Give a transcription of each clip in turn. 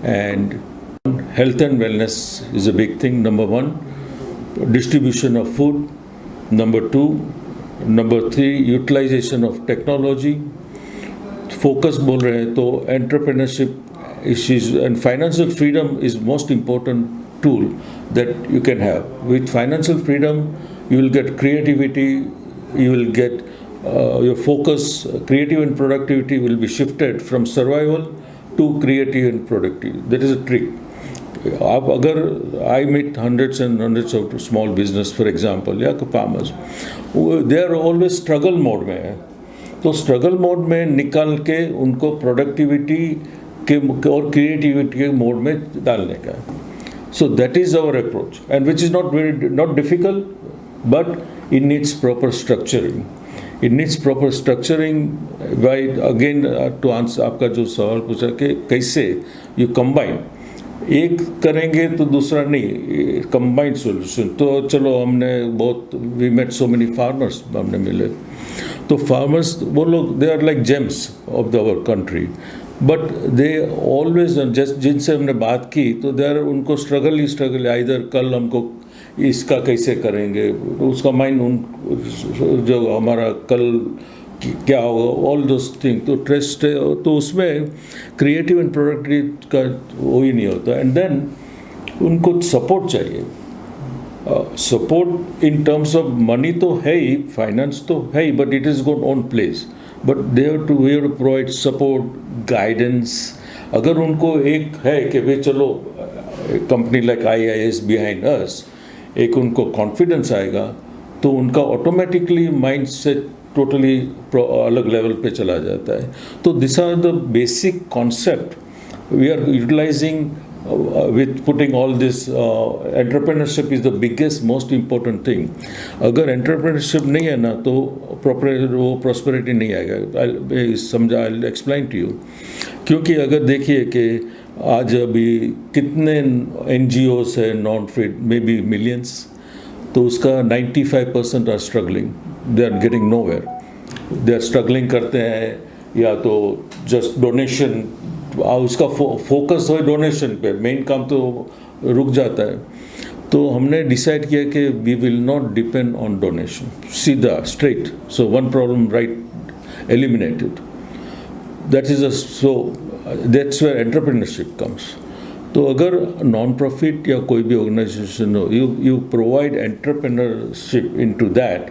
and health and wellness is a big thing. Number one, distribution of food. Number two, number three, utilization of technology. Focus बोल रहे हैं तो entrepreneurship issues and financial freedom is most important tool that you can have. With financial freedom, you will get creativity, you will get your focus, creative and productivity will be shifted from survival to creative and productive. That is a trick. आप अगर I meet hundreds and hundreds of small business, for example, या farmers, they are always struggle mode में है. तो struggle mode में निकाल के उनको प्रोडक्टिविटी के और क्रिएटिविटी के मोड में डालने का. So that is our approach and which is not difficult but it needs proper structuring. It needs proper structuring by again to answer आपका जो सवाल पूछा कि कैसे यू कंबाइन. एक करेंगे तो दूसरा नहीं, कंबाइंड सॉल्यूशन. तो चलो हमने बहुत we met so many farmers हमने मिले. तो फार्मर्स वो लोग they are like gems of the our country but they always just जिनसे हमने बात की तो दे आर उनको स्ट्रगल ही स्ट्रगल. इधर कल हमको इसका कैसे करेंगे, उसका माइंड उन जो हमारा कल क्या होगा ऑल दोस थिंग. तो ट्रस्ट तो उसमें क्रिएटिव एंड प्रोडक्टिव का वो ही नहीं होता. एंड देन उनको सपोर्ट चाहिए. Support in terms of money तो है ही, फाइनेंस तो है ही, but it is got on place. But they have to provide support, guidance. अगर उनको एक है कि भाई चलो company like IIS behind us, एक उनको कॉन्फिडेंस आएगा तो उनका ऑटोमेटिकली माइंड सेट टोटली अलग लेवल पे चला जाता है. तो this are the basic concept we are utilising with putting all this. Entrepreneurship is the biggest most important thing. अगर entrepreneurship नहीं है ना तो वो prosperity नहीं आएगा. समझा, I'll explain to you. क्योंकि अगर देखिए कि आज अभी कितने NGOs है non profit, may be millions, तो उसका 95% are struggling. They are getting nowhere. They are struggling करते हैं या तो just donation, उसका फोकस हो डोनेशन पे, मेन काम तो रुक जाता है. तो हमने डिसाइड किया कि we will not depend on donation, सीधा straight. So one problem right eliminated. That is so that's where entrepreneurship comes. तो अगर नॉन प्रॉफिट या कोई भी ऑर्गेनाइजेशन हो, you provide entrepreneurship into that,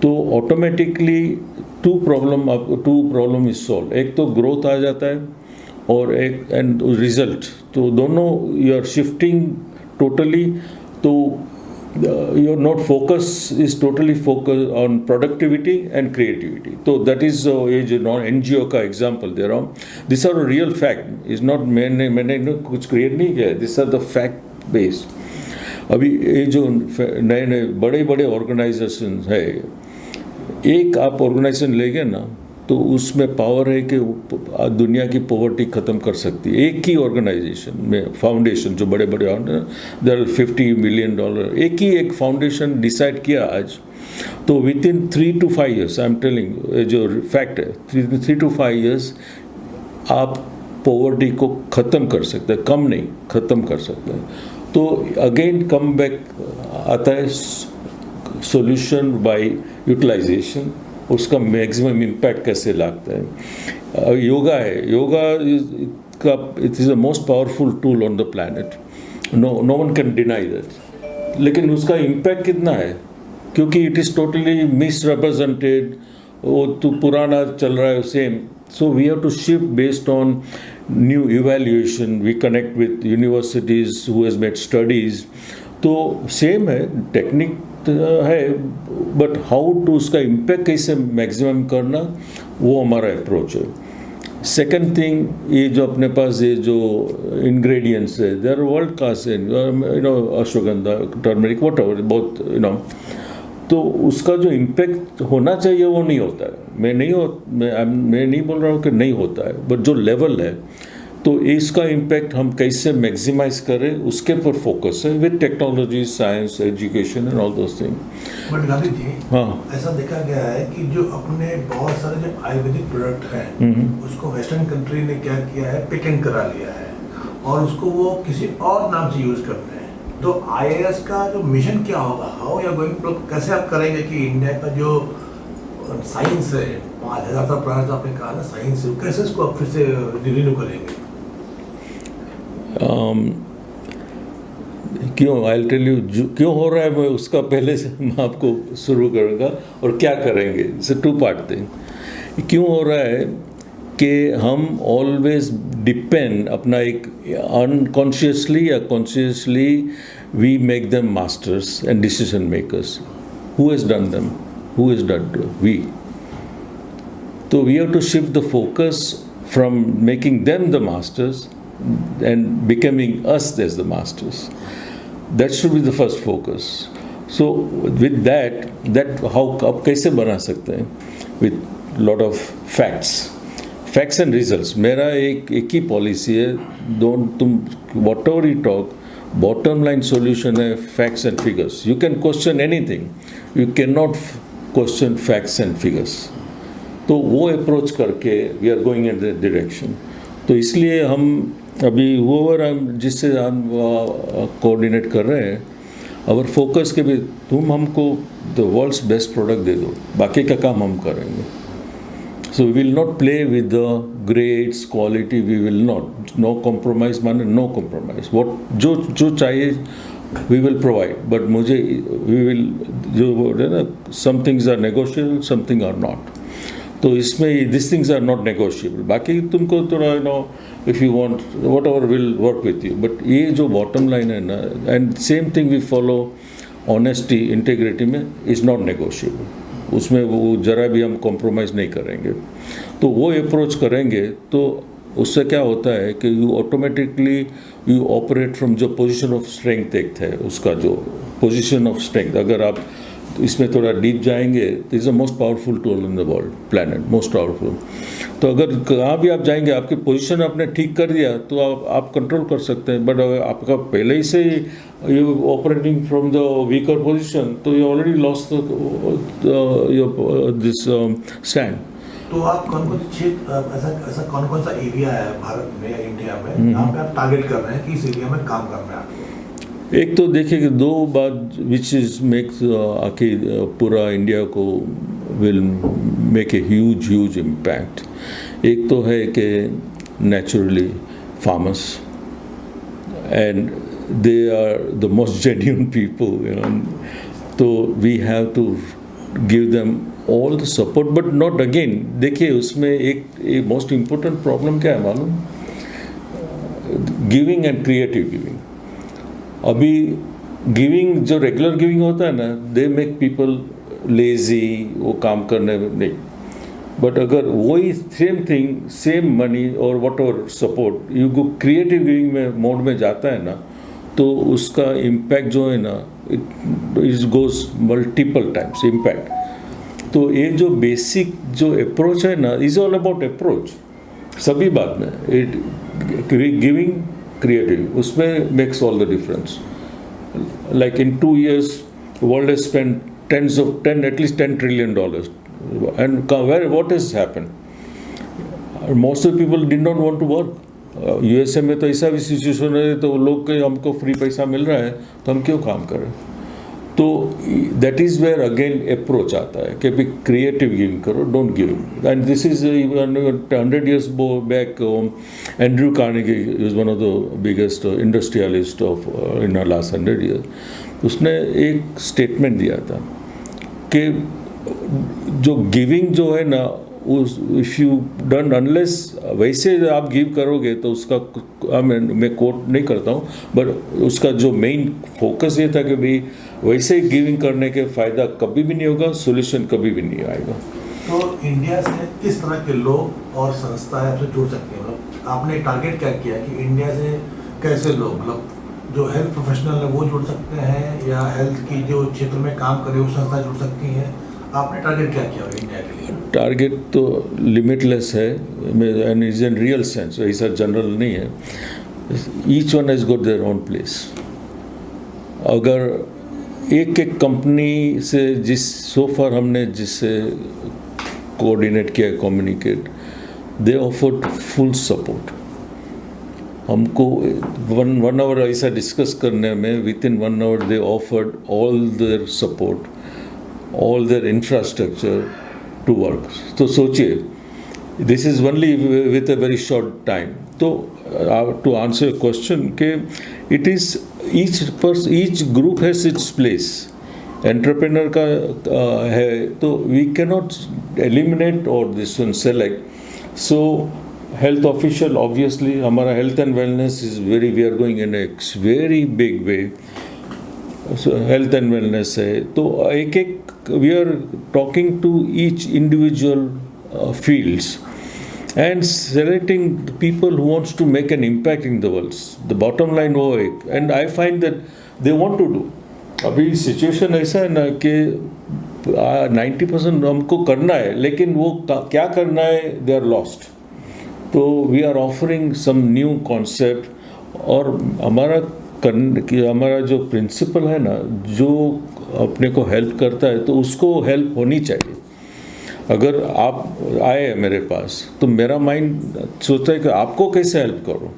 तो automatically two problem is solve. एक तो ग्रोथ आ जाता है और एक एंड रिजल्ट, तो दोनों यू आर शिफ्टिंग टोटली. तो your not focus is totally focus on productivity and creativity. तो दैट इज ये जो नॉन NGO का एग्जाम्पल दे रहा हूँ. This are real fact, is not मैंने कुछ क्रिएट नहीं किया. This are the fact based. अभी ये जो नए नए बड़े बड़े ऑर्गेनाइजेशन है, एक आप ऑर्गेनाइजेशन लेंगे ना तो उसमें पावर है कि दुनिया की पॉवर्टी ख़त्म कर सकती है. एक ही ऑर्गेनाइजेशन में फाउंडेशन जो बड़े बड़े देयर $50 मिलियन, एक फाउंडेशन डिसाइड किया आज, तो with in 3 to 5 years, I am telling जो फैक्ट है, 3 to 5 years आप पॉवर्टी को ख़त्म कर सकते हैं. कम नहीं, ख़त्म कर सकते हैं. तो अगेन कम बैक आता है सॉल्यूशन बाय यूटिलाइजेशन. उसका मैक्सिमम इम्पैक्ट कैसे लगता है. योगा है, योगा का it is the most powerful tool on the planet. No one can deny that. लेकिन उसका इम्पैक्ट कितना है, क्योंकि इट इज़ टोटली मिसरिप्रेजेंटेड. वो तो पुराना चल रहा है same. So we have to shift based on new evaluation. We connect with universities who has made studies. तो सेम है, टेक्निक है, बट हाउ टू उसका इम्पैक्ट कैसे मैक्सिमम करना, वो हमारा अप्रोच है. सेकंड थिंग, ये जो अपने पास ये जो इंग्रेडिएंट्स है, दे आर वर्ल्ड क्लास है, अश्वगंधा, टर्मरिक, व्हाटएवर, बहुत तो उसका जो इम्पैक्ट होना चाहिए वो नहीं होता है. मैं नहीं बोल रहा हूँ कि नहीं होता है, बट जो लेवल है तो इसका इम्पैक्ट हम कैसे मैक्सिमाइज करें उसके पर फोकस है with technology, science, education and all those thing. But Gandhi ji, हाँ, ऐसा देखा गया है कि जो अपने बहुत सारे जो आयुर्वेदिक प्रोडक्ट हैं उसको वेस्टर्न कंट्री ने क्या किया है, पेटेंट करा लिया है. और उसको वो किसी और नाम से यूज करते हैं। तो आईएएस का जो मिशन क्या होगा, हाउ या गोइंग, कैसे आप करेंगे कि इंडिया का जो साइंस है, 5000 साल पुराना आपने कहा ना साइंस है, कैसे इसको आप फिर से रिन्यू करेंगे? क्यों, आई टेल यू क्यों हो रहा है, मैं उसका पहले से मैं आपको शुरू करूँगा और क्या करेंगे। It's two part thing. क्यों हो रहा है कि हम ऑलवेज डिपेंड अपना एक अनकॉन्शियसली या consciously we make them masters and decision makers. Who has done them? Who has done? We. तो we have to shift the focus from making them the masters and becoming us as the masters. That should be the first focus. So with that how आप कैसे बना सकते हैं? With lot of facts and results. मेरा एक ही policy है, तुम whatever you talk, bottom line solution है facts and figures. You can question anything, you cannot question facts and figures. तो वो अप्रोच करके we are going in that direction. तो इसलिए हम अभी ओवर हम जिससे हम कोऑर्डिनेट कर रहे हैं, और फोकस के भी तुम हमको द वर्ल्ड्स बेस्ट प्रोडक्ट दे दो, बाकी का काम हम करेंगे। So we will not play with the grades quality, we will not, no compromise, माने नो कॉम्प्रोमाइज। व्हाट जो चाहिए वी विल प्रोवाइड, बट मुझे वी विल जो है ना, some things are negotiable, some thing are not. तो इसमें this things are not negotiable. बाकी तुमको थोड़ा you know if you want what ever will work with you, but ये जो बॉटम लाइन है ना, and same thing we follow honesty integrity में इज़ नॉट नेगोशिएबल। उसमें वो जरा भी हम कॉम्प्रोमाइज़ नहीं करेंगे। तो वो अप्रोच करेंगे तो उससे क्या होता है कि you automatically you operate from जो पोजीशन ऑफ स्ट्रेंथ एक है, उसका जो पोजीशन ऑफ स्ट्रेंथ, अगर आप इसमें थोड़ा डीप जाएंगे तो is the most powerful tool in the world, planet most powerful. तो अगर कहाँ भी आप जाएंगे, आपकी पोजीशन आपने ठीक कर दिया तो आप कंट्रोल कर सकते हैं। बट अगर आपका पहले ही से you operating from the weaker position, तो you already lost this stand. तो आप कौन कौन से ऐसा कौन कौन सा एरिया है भारत में या इंडिया में जहाँ पे आप टारगेट कर रहे हैं कि इस एरिया में काम करना है आपको? एक तो देखिए कि दो बात विच इज मेक्स आखिर पूरा इंडिया को will make a huge impact. एक तो है कि naturally farmers, and they are the most genuine people, तो we have to give them all the support, but not again. देखिए उसमें एक मोस्ट इम्पोर्टेंट प्रॉब्लम क्या है मालूम? Giving and creative giving. अभी गिविंग जो रेगुलर गिविंग होता है ना, दे मेक पीपल लेजी, वो काम करने में नहीं। बट अगर वही सेम थिंग, सेम मनी और what ever support you go creative giving में मोड में जाता है ना, तो उसका इम्पैक्ट जो है ना, it goes multiple times impact. तो ये जो बेसिक जो अप्रोच है ना, इज ऑल अबाउट अप्रोच सभी बात में। इट गिविंग creative, उसमें makes all the difference. Like in 2 years, world has spent at least $10 trillion, and what has happened? Most of the people did not want to work. USA में तो ऐसा भी situation है, तो लोग के हमको फ्री पैसा मिल रहा है तो हम क्यों काम करें? तो that is where again approach आता है कि भाई क्रिएटिव गिविंग करो, don't give. And this is 100 years back, Andrew Carnegie is one of the biggest industrialist of in last 100 years। उसने एक स्टेटमेंट दिया था कि जो गिविंग जो है ना, उस इफ़ यू डन अनलेस वैसे आप गिव करोगे तो उसका मैं कोट नहीं करता हूँ, बट उसका जो मेन फोकस ये था कि भाई वैसे ही गिविंग करने के फ़ायदा कभी भी नहीं होगा, सोल्यूशन कभी भी नहीं आएगा। तो इंडिया से किस तरह के लोग और संस्थाएं आपसे जुड़ सकते हैं? मतलब आपने टारगेट क्या किया कि इंडिया से कैसे लोग, मतलब जो हेल्थ प्रोफेशनल है वो जुड़ सकते हैं, या हेल्थ की जो क्षेत्र में काम करे वो संस्था जुड़ सकती हैं? आपने टारगेट क्या किया इंडिया के लिए? टारगेट तो लिमिटलेस है, and is in real sense, ऐसा जनरल नहीं है। Each one has got their own place. अगर एक कंपनी से सोफर हमने जिससे कोऑर्डिनेट किया, communicate, they offered full support. हमको वन आवर ऐसा डिस्कस करने में within 1 hour they offered all their support, all their infrastructure to work. तो सोचिए, this is only with a very short time. तो टू आंसर क्वेश्चन के it is each group has its place. Entrepreneur का है तो we can not eliminate और this one select. So health official obviously हमारा health and wellness is very, we are going in a very big way. Health and wellness है तो एक एक we are talking to each individual fields and selecting the people who wants to make an impact in the world. The bottom line वो एक, and I find that they want to do. अभी situation ऐसा है ना कि 90% हमको करना है, लेकिन वो क्या करना है they are lost. तो we are offering some new concept, और हमारा जो प्रिंसिपल है ना, जो अपने को हेल्प करता है तो उसको हेल्प होनी चाहिए। अगर आप आए हैं मेरे पास तो मेरा माइंड सोचता है कि आपको कैसे हेल्प करो,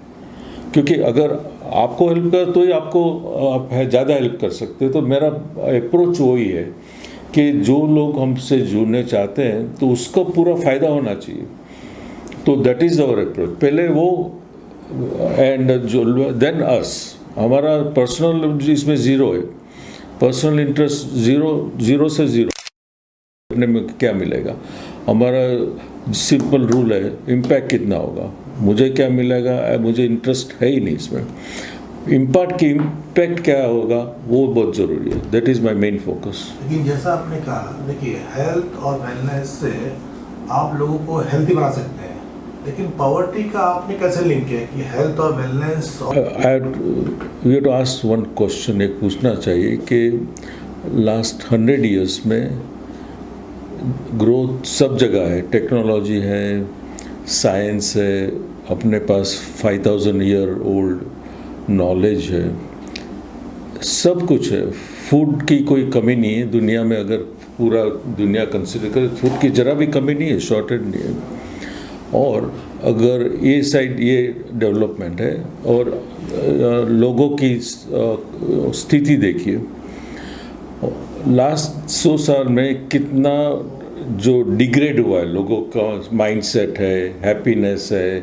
क्योंकि अगर आपको हेल्प कर तो ही आपको आप ज़्यादा हेल्प कर सकते हैं। तो मेरा अप्रोच वही है कि जो लोग हमसे जुड़ने चाहते हैं तो उसका पूरा फ़ायदा होना चाहिए। तो दैट इज़ आवर अप्रोच। पहले वो एंड जो देन अस, हमारा पर्सनल इसमें ज़ीरो है, पर्सनल इंटरेस्ट ज़ीरो से ज़ीरो करने में क्या मिलेगा। हमारा सिंपल रूल है, इम्पैक्ट कितना होगा, मुझे क्या मिलेगा, मुझे इंटरेस्ट है ही नहीं इसमें। इम्पैक्ट क्या होगा वो बहुत ज़रूरी है। That is my main focus. लेकिन जैसा आपने कहा, देखिए हेल्थ और वेलनेस से आप लोगों को हेल्थी बना सकते हैं, लेकिन पॉवर्टी का आपने कैसे लिंक किया कि हेल्थ और wellness? We have to ask one question, एक पूछना चाहिए कि लास्ट 100 ईयर्स में ग्रोथ सब जगह है, टेक्नोलॉजी है, साइंस है, अपने पास 5000 ईयर ओल्ड नॉलेज है, सब कुछ है। फूड की कोई कमी नहीं है दुनिया में, अगर पूरा दुनिया कंसिडर करे फूड की ज़रा भी कमी नहीं है, शॉर्टेज नहीं है। और अगर ये साइड ये डेवलपमेंट है, और लोगों की स्थिति देखिए, लास्ट 100 साल में कितना जो डिग्रेड हुआ है, लोगों का माइंडसेट है, हैप्पीनेस है,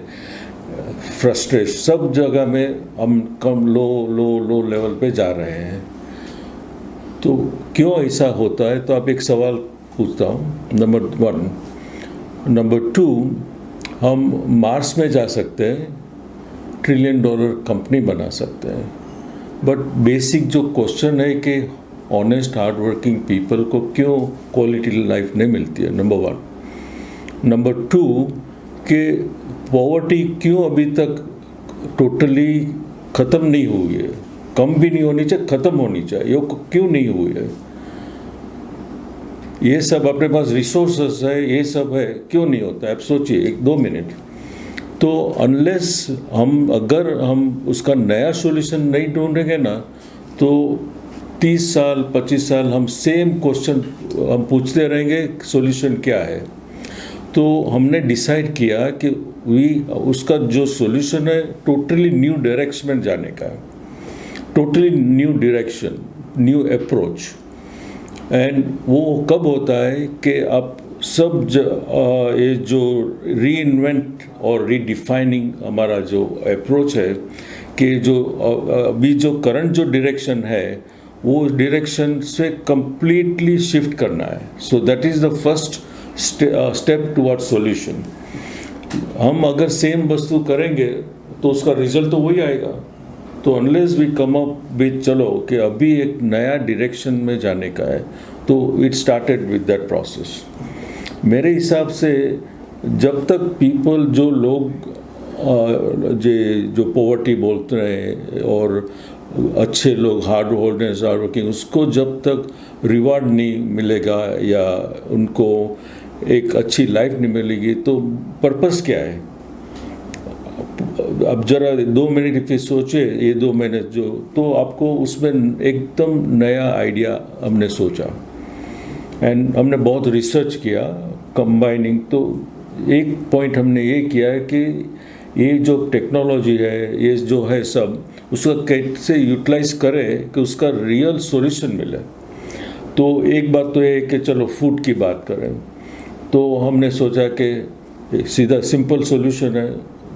फ्रस्ट्रेशन, सब जगह में हम कम लो लेवल पे जा रहे हैं। तो क्यों ऐसा होता है? तो आप एक सवाल पूछता हूँ, नंबर 1। नंबर 2, हम मार्स में जा सकते हैं, $1 ट्रिलियन कंपनी बना सकते हैं, बट बेसिक जो क्वेश्चन है कि ऑनेस्ट हार्ड वर्किंग पीपल को क्यों क्वालिटी लाइफ नहीं मिलती है, नंबर 1। नंबर 2 कि पॉवर्टी क्यों अभी तक टोटली ख़त्म नहीं हुई है, कम भी नहीं होनी चाहिए, ख़त्म होनी चाहिए, ये क्यों नहीं हुई है? ये सब अपने पास रिसोर्सेस है, ये सब है, क्यों नहीं होता है? आप सोचिए 1-2 मिनट। तो अनलेस अगर हम उसका नया सॉल्यूशन नहीं ढूंढेंगे ना, तो 30 साल 25 साल हम सेम क्वेश्चन हम पूछते रहेंगे, सॉल्यूशन क्या है। तो हमने डिसाइड किया कि उसका जो सॉल्यूशन है टोटली न्यू डायरेक्शन में जाने का है, totally new direction, new approach. And वो कब होता है कि आप सब ये जो रीइन्वेंट और रीडिफाइनिंग हमारा जो अप्रोच है कि जो अभी जो करंट जो डायरेक्शन है वो डायरेक्शन से कंप्लीटली शिफ्ट करना है। सो that is the first step toward solution. हम अगर सेम वस्तु करेंगे तो उसका रिजल्ट तो वही आएगा। तो unless we come up with चलो कि अभी एक नया डायरेक्शन में जाने का है, तो it started with that process. मेरे हिसाब से जब तक पीपल जो लोग जो पॉवर्टी बोलते हैं और अच्छे लोग हार्ड वर्किंग, उसको जब तक रिवार्ड नहीं मिलेगा या उनको एक अच्छी लाइफ नहीं मिलेगी तो पर्पस क्या है? अब जरा 2 मिनट फिर सोचे, ये 2 मिनट जो, तो आपको उसमें एकदम नया आइडिया हमने सोचा एंड हमने बहुत रिसर्च किया कंबाइनिंग। तो एक पॉइंट हमने ये किया है कि ये जो टेक्नोलॉजी है, ये जो है सब, उसका कैसे यूटिलाइज करें कि उसका रियल सॉल्यूशन मिले। तो एक बात तो ये है कि चलो फूड की बात करें, तो हमने सोचा कि सीधा सिंपल सॉल्यूशन है,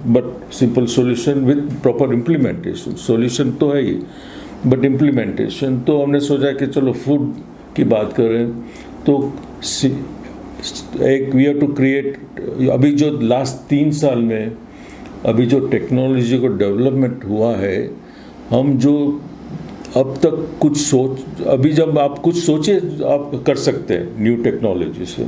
but simple solution with proper implementation. Solution तो है ही, बट इम्प्लीमेंटेशन, तो हमने सोचा कि चलो फूड की बात करें तो एक वी हैव टू क्रिएट, अभी जो लास्ट 3 साल में अभी जो टेक्नोलॉजी को डेवलपमेंट हुआ है, हम जो अब तक कुछ अभी जब आप कुछ सोचे आप कर सकते हैं न्यू टेक्नोलॉजी से,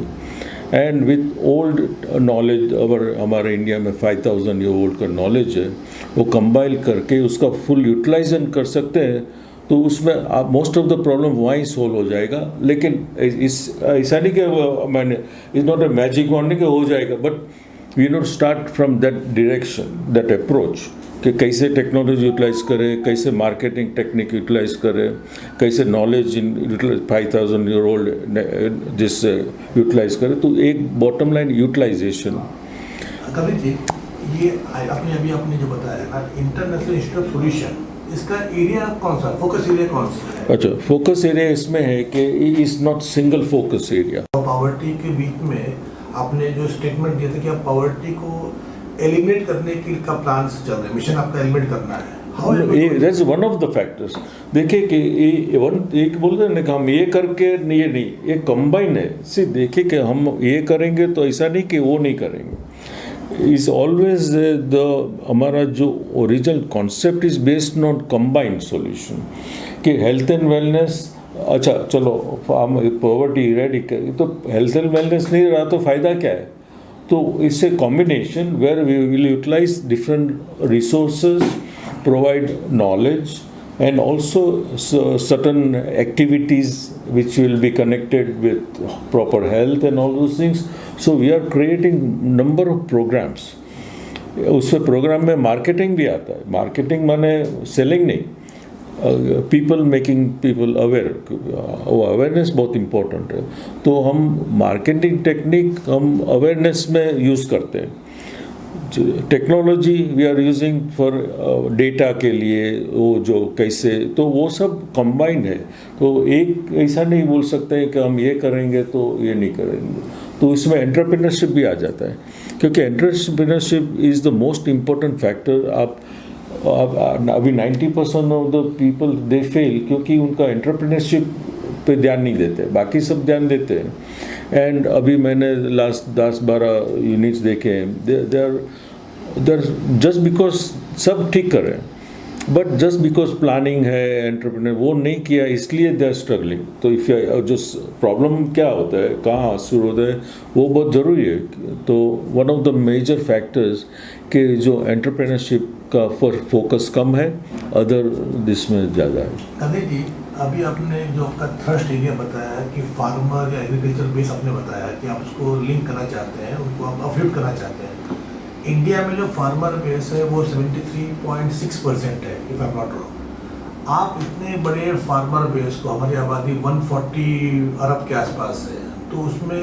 एंड विथ ओल्ड नॉलेज, हमारे इंडिया में 5000 ईयर ओल्ड का नॉलेज है, वो कंबाइन करके उसका फुल यूटिलाइजेशन कर सकते हैं। तो उसमें आप मोस्ट ऑफ द प्रॉब्लम वहीं सोल्व हो जाएगा। लेकिन ऐसा नहीं कि मैंने is not a magic wand नहीं कि हो जाएगा, but we not start from that direction, that approach, कि कैसे टेक्नोलॉजी यूटिलाइज करें, कैसे मार्केटिंग टेक्निक यूटिलाइज करें, कैसे नॉलेज इन 5000 ईयर ओल्ड जिससे यूटिलाइज करें। तो एक बॉटम लाइन यूटिलाइजेशन। कवित जी, ये आपने जो बताया ना इंटरनेशनल इंस्टीट्यूट ऑफ सॉल्यूशन, इसका एरिया कौन सा, फोकस एरिया कौन सा है? अच्छा, फोकस एरिया इसमें है कि is not single focus area. Poverty के बीच में आपने जो स्टेटमेंट दिया था कि आप पॉवर्टी को एलिमिनेट करने के का प्लान चल रहे हैं, मिशन आपका एलिमिनेट करना है। That's one of the factors. देखिए कि एक बोलते हैं ना कि हम ये करके ये नहीं, ये कंबाइन है। सी देखिए कि हम ये करेंगे तो ऐसा नहीं कि वो नहीं करेंगे। इज ऑलवेज द हमारा जो original concept is based on combined solution, कि हेल्थ एंड वेलनेस। अच्छा चलो, हम पॉवर्टी इरेडिकेट, तो हेल्थ एंड वेलनेस नहीं रहा तो फ़ायदा क्या है? तो इससे combination where we will utilize different resources, provide knowledge, and also certain activities which will be connected with proper health and all those things. So we are creating number of programs. उसमें program में marketing भी आता है। Marketing माने selling नहीं, people making people aware, awareness बहुत important है। तो हम मार्केटिंग टेक्निक हम अवेयरनेस में यूज़ करते हैं। Technology we are using for data के लिए, वो जो कैसे, तो वो सब कंबाइंड है। तो एक ऐसा नहीं बोल सकते हैं कि हम ये करेंगे तो ये नहीं करेंगे। तो इसमें एंटरप्रेन्योरशिप भी आ जाता है, क्योंकि entrepreneurship is the most important factor. आप अभी 90% of the people they fail क्योंकि उनका एंटरप्रेन्योरशिप पे ध्यान नहीं देते, बाकी सब ध्यान देते हैं। एंड अभी मैंने लास्ट 10-12 यूनिट्स देखे हैं, दे आर जस्ट बिकॉज सब ठीक कर रहे हैं, बट जस्ट बिकॉज प्लानिंग है, एंटरप्रेन्योर वो नहीं किया, इसलिए दे आर स्ट्रगलिंग। तो इफ जो प्रॉब्लम क्या होता है, कहाँ शुरू होता है, वो बहुत ज़रूरी है। तो one of the major factors के जो एंटरप्रेन्योरशिप का फोकस कम है, अदर दिस में ज़्यादा है। कवित जी, अभी आपने जो आपका थर्स्ट एरिया बताया कि फार्मर या एग्रीकल्चर बेस आपने बताया कि आप उसको लिंक करना चाहते हैं, उनको आप अपलिफ्ट करना चाहते हैं। इंडिया में जो फार्मर बेस है वो 73.6% है, if I am not wrong. आप इतने बड़े फार्मर बेस को, हमारी आबादी 140 अरब के आसपास है, तो उसमें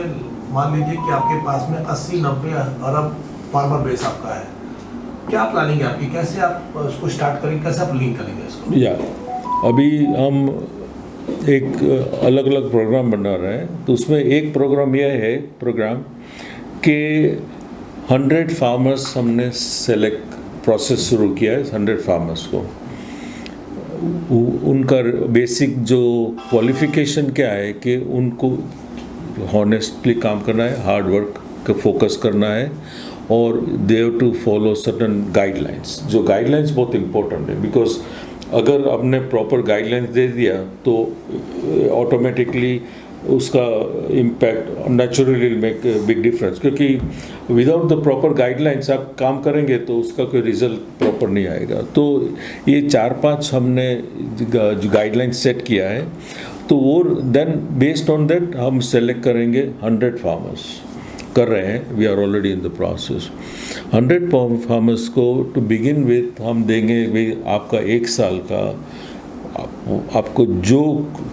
मान लीजिए कि आपके पास में 80-90 अरब फार्मर बेस आपका है। क्या प्लानिंग है आपकी, कैसे आप उसको स्टार्ट करेंगे, कैसे आप लिंक करेंगे इसको? या अभी हम एक अलग अलग प्रोग्राम बना रहे हैं। तो उसमें एक प्रोग्राम यह है कि 100 फार्मर्स हमने सेलेक्ट प्रोसेस शुरू किया है। 100 फार्मर्स को उनका बेसिक जो क्वालिफिकेशन क्या है कि उनको हॉनेस्टली काम करना है, हार्ड वर्क का फोकस करना है, और they have to follow certain guidelines. जो गाइडलाइंस बहुत इम्पोर्टेंट है, बिकॉज अगर आपने प्रॉपर गाइडलाइंस दे दिया तो ऑटोमेटिकली उसका impact naturally make big difference, क्योंकि विदाउट द प्रॉपर गाइडलाइंस आप काम करेंगे तो उसका कोई रिजल्ट प्रॉपर नहीं आएगा। तो ये 4-5 हमने गाइडलाइंस सेट किया है। तो वो देन बेस्ड ऑन दैट हम सेलेक्ट करेंगे 100 फार्मर्स, कर रहे हैं, we are already in the process. 100 farmers को टू बिगिन विथ हम देंगे भाई आपका 1 साल का, आपको जो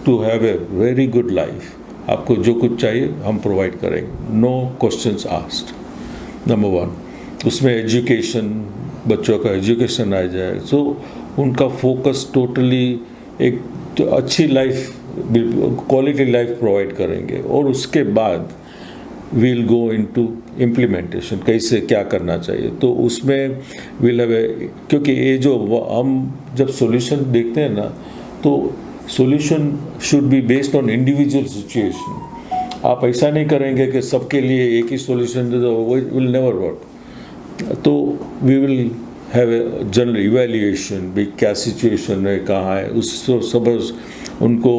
to have a very good life, आपको जो कुछ चाहिए हम प्रोवाइड करेंगे, नो क्वेश्चंस आस्क्ड। नंबर 1, उसमें एजुकेशन, बच्चों का एजुकेशन आ जाए, सो उनका फोकस टोटली एक तो अच्छी लाइफ, क्वालिटी लाइफ प्रोवाइड करेंगे। और उसके बाद विल गो इनटू इम्प्लीमेंटेशन, कैसे क्या करना चाहिए। तो उसमें विल हैव, क्योंकि ये जो हम जब सॉल्यूशन देखते हैं ना, तो solution should be based on individual situation. आप ऐसा नहीं करेंगे कि सबके लिए एक ही सॉल्यूशन दे दो, वो विल नेवर वर्क। तो we will have a general evaluation भी, क्या सिचुएशन है, कहाँ है, उस सपोज उनको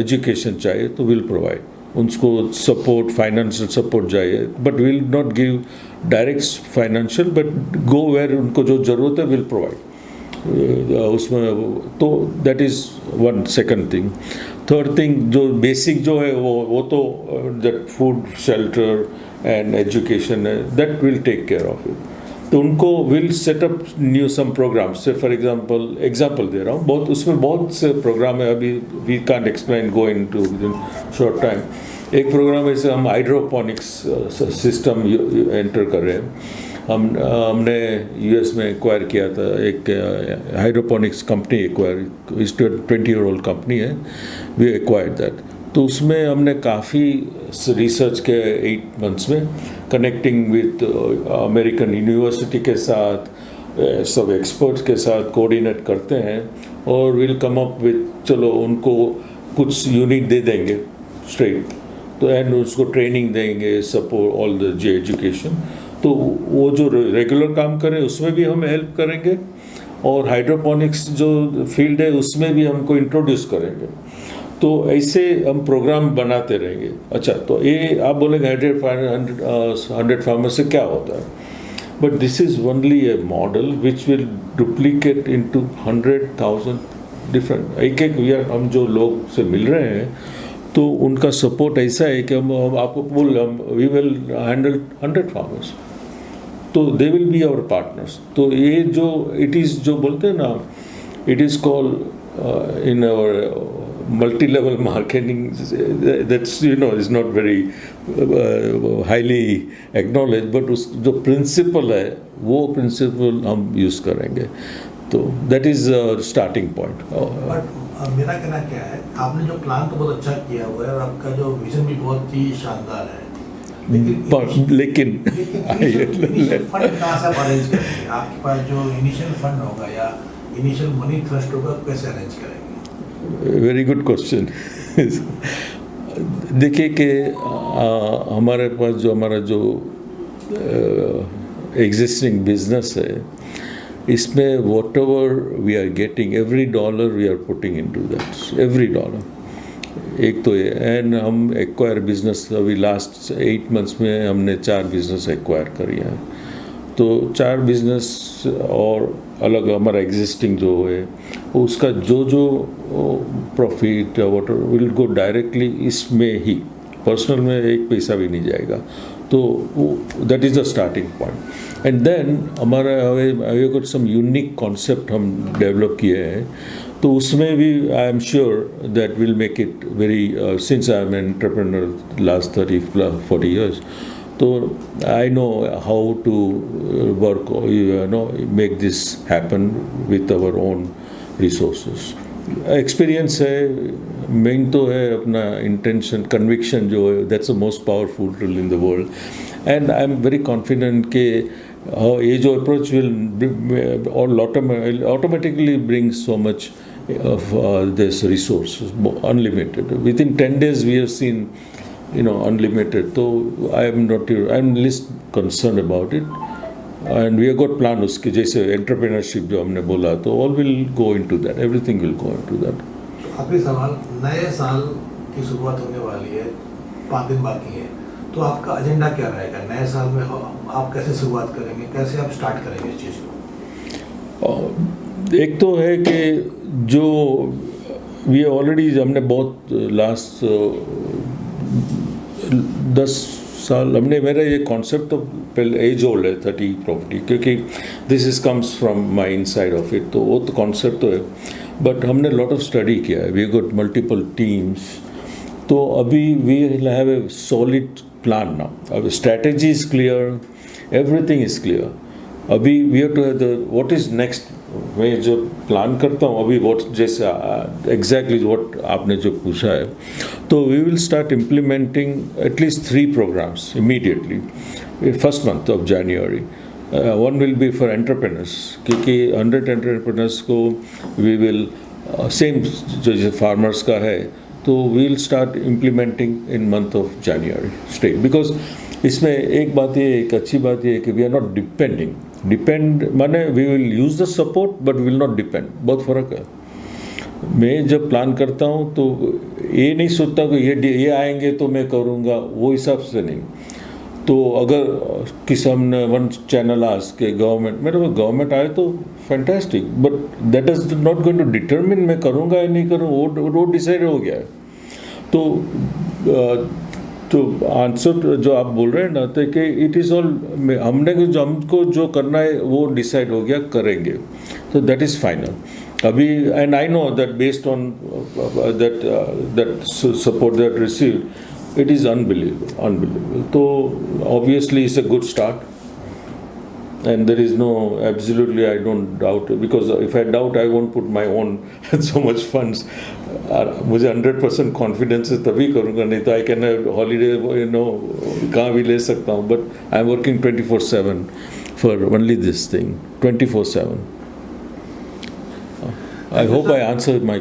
एजुकेशन चाहिए तो विल प्रोवाइड, उनको सपोर्ट, फाइनेंशियल सपोर्ट चाहिए, but will not give direct financial, but go where उनको जो ज़रूरत है विल प्रोवाइड उसमें। तो that is one second thing. Third thing जो बेसिक जो है वो तो that food, shelter and education है, that will take care of it. तो उनको will setup new some program से, फॉर एग्जांपल दे रहा हूँ, बहुत उसमें बहुत से प्रोग्राम है, अभी we can't explain go into short time. एक प्रोग्राम ऐसे हम हाइड्रोपोनिक्स सिस्टम एंटर कर रहे हैं। हमने यूएस में एक्वायर किया था, एक हाइड्रोपोनिक्स कंपनी एक्वायर, इस 20-year-old कंपनी है, वी एक्वायर्ड दैट। तो उसमें हमने काफ़ी रिसर्च के 8 months में, कनेक्टिंग विद अमेरिकन यूनिवर्सिटी के साथ, सब एक्सपर्ट्स के साथ कोऑर्डिनेट करते हैं और विल कम अप विद, चलो उनको कुछ यूनिट दे देंगे स्ट्रेट, तो एंड उसको ट्रेनिंग देंगे, सपोर्ट ऑल द एजुकेशन। तो वो जो रेगुलर काम करें उसमें भी हम हेल्प करेंगे, और हाइड्रोपोनिक्स जो फील्ड है उसमें भी हमको इंट्रोड्यूस करेंगे। तो ऐसे हम प्रोग्राम बनाते रहेंगे। अच्छा, तो ये आप बोलेंगे 100 फार्मर्स से क्या होता है, but this is only A model which will duplicate into 100,000 different. एक हम जो लोग से मिल रहे हैं तो उनका सपोर्ट ऐसा है कि हम आपको वी विल हैंडल 100 फार्मर्स, तो they will be our partners. तो ये जो इट इज़ जो बोलते हैं ना, it is called in our multi-level marketing, that's is not very highly acknowledged, but उस जो प्रिंसिपल है वो प्रिंसिपल हम यूज़ करेंगे। तो that is starting point. But मेरा कहना क्या है, आपने जो प्लान तो बहुत अच्छा किया हुआ है और आपका जो विजन भी बहुत ही शानदार है, लेकिन फंड कहाँ से अरेंज करेंगे? आपके पास जो इनिशियल फंड होगा या इनिशियल मनी थ्रस्ट होगा, कैसे अरेंज करेंगे? Very good question. देखिए कि हमारे पास जो हमारा जो एग्जिस्टिंग बिजनेस है, इसमें whatever we are getting, every dollar we are putting into that, every dollar. एक तो ये, एंड हम एक्वायर बिजनेस अभी लास्ट 8 months में हमने 4 बिजनेस एक्वायर करी हैं। तो 4 बिजनेस और अलग हमारा एग्जिस्टिंग जो है उसका जो profit water will go directly इसमें ही, पर्सनल में एक पैसा भी नहीं जाएगा। तो that is the starting point. And then हमारा हमें कुछ सम यूनिक कॉन्सेप्ट हम डेवलप किए हैं, तो उसमें भी I am sure that will make it very, since I am an entrepreneur last 30-40 years, तो I know how to work, make this happen with our own resources. Experience है, main तो है अपना इंटेंशन, कन्विक्शन जो है, that's the most powerful tool in the world. And I am very confident कि ये जो approach will automatically bring so much of this resources, unlimited. Within 10 days we have seen, unlimited. So I'm least concerned about it, and we have got plan उसके जैसे entrepreneurship जो हमने बोला, तो all will go into that, everything will go into that. आखिरी सवाल, नए साल की शुरुआत होने वाली है, 5 दिन बाकी है, तो आपका एजेंडा क्या रहेगा नए साल में? आप कैसे शुरुआत करेंगे, कैसे आप स्टार्ट करेंगे इस चीज़ को? एक तो है कि जो वी ऑलरेडी हमने बहुत लास्ट 10 साल हमने, मेरा ये कॉन्सेप्ट तो पहले एज ओल्ड है, 30 प्रॉपर्टी, क्योंकि this is comes from my inside of it, तो वो तो कॉन्सेप्ट तो है, बट हमने लॉट ऑफ स्टडी किया है, वी गॉट मल्टीपल टीम्स। तो अभी we have a solid plan now, अब strategy is clear, everything is clear. अभी we have to have the what is next. मैं जो प्लान करता हूँ अभी व्हाट जैसे एग्जैक्टली व्हाट आपने जो पूछा है, तो we will start implementing at least 3 programs immediately first month of January. One will be for entrepreneurs, क्योंकि 100 एंटरप्रेनर्स को वी विल सेम जो फार्मर्स का है, तो we will start implementing in month of January straight. Because इसमें एक बात ये, एक अच्छी बात ये है कि वी आर नॉट डिपेंड माने we will use the support but will not depend, बहुत फ़र्क है। मैं जब प्लान करता हूँ तो ये नहीं सोचता कि ये आएंगे तो मैं करूँगा, वो हिसाब से नहीं। तो अगर किसान ने वन चैनल आज के गवर्नमेंट, मेरे को गवर्नमेंट आए तो fantastic, but that is not going to determine मैं करूँगा या नहीं करूँ, वो डिसाइड हो गया है। तो आंसर जो आप बोल रहे हैं ना, तो कि इट इज़ ऑल हमको जो करना है वो डिसाइड हो गया, करेंगे, तो दैट इज़ फाइनल अभी। And I know that based on that support that received, it is unbelievable. So obviously it's a good start, and there is no, absolutely I don't doubt it, because if I doubt I won't put my own so much funds. मुझे 100% confidence है तभी करूँगा, नहीं तो I can holiday कहाँ भी ले सकता हूँ, but I am working 24/7 for only this thing, 24/7. I hope I answered my